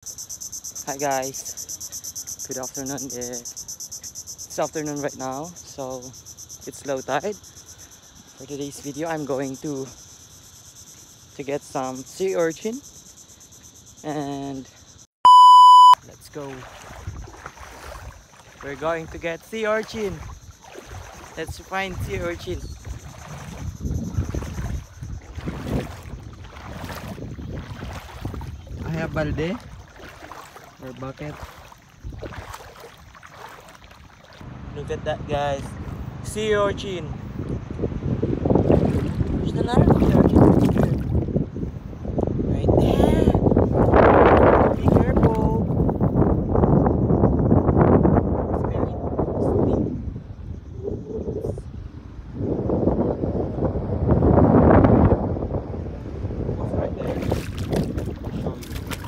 Hi guys, good afternoon. It's afternoon right now, so it's low tide. For today's video, I'm going to get some sea urchin, and let's go. We're going to get sea urchin. Let's find sea urchin. I have balde or bucket. Look at that, guys. Sea urchin. There's a lot of sea urchins here. Right there. Be careful. It's very steep. What's right there? I'll show you.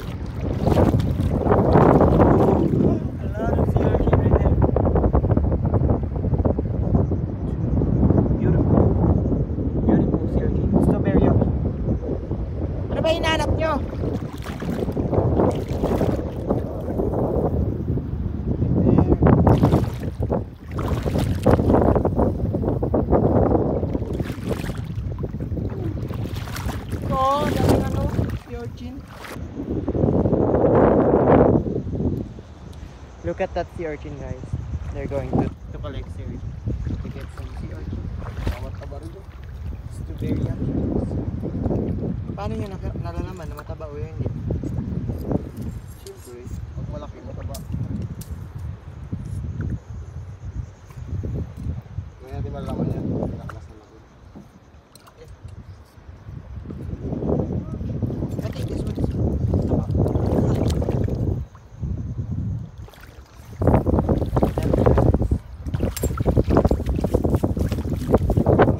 A lot of sea urchin right there. Beautiful. Beautiful sea urchin. Still very young. Ano ba hinahanap nyo? Oh, daming ano, sea urchin. Look at that sea urchin, guys. They're going to collect sea urchin. To get some sea urchin. Mataba rin yun. It's too very young. Paano nyo nalalaman na mataba o hindi? Siyempre, pag malaki, mataba. Ngayon natin malalaman yan. Pinaklas na natin. I think this one is mataba.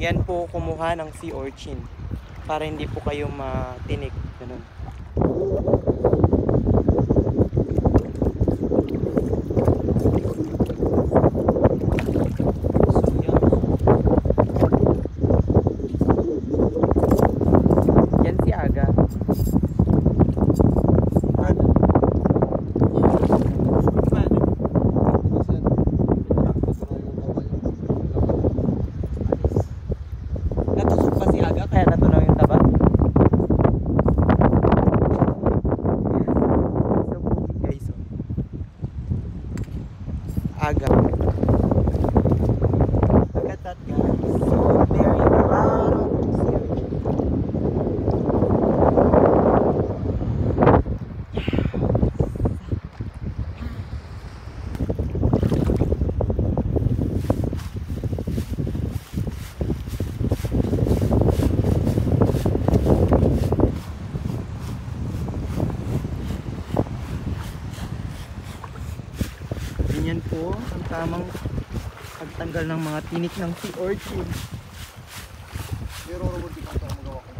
Yan po kumuha ng sea urchin para hindi po kayo matinik. Ganun. Yan si Aga. Natusok pa si Aga kaya natunaw yung taba. So pogi guys. Oh. Aga. Look at that, guys. So very proud of sea urchin. Ganyan po ang tamang pagtanggal ng mga tinik ng sea urchin. Pero robot ka ito ang magawa ko.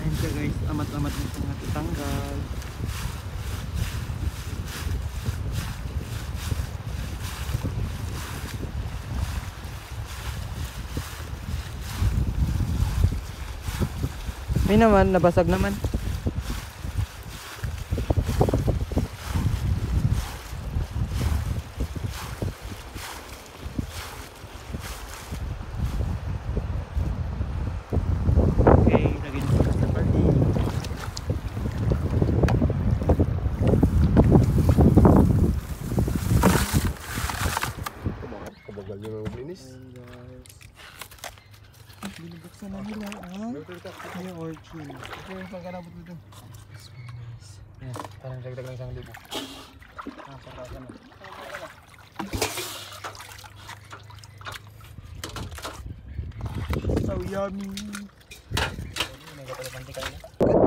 Ayan siya, guys, amat-amat na itong natitanggal. May naman, nabasag naman. Okay, lagyan ko sa party. Kabagal nyo ng linis. Ayan, guys. Binubuksan na nila ang sea urchin. Okay, saan ka nabot dito? Yes, parang dagdag lang 1,000. Saka ka na. so yummy. May pala mantika na. Good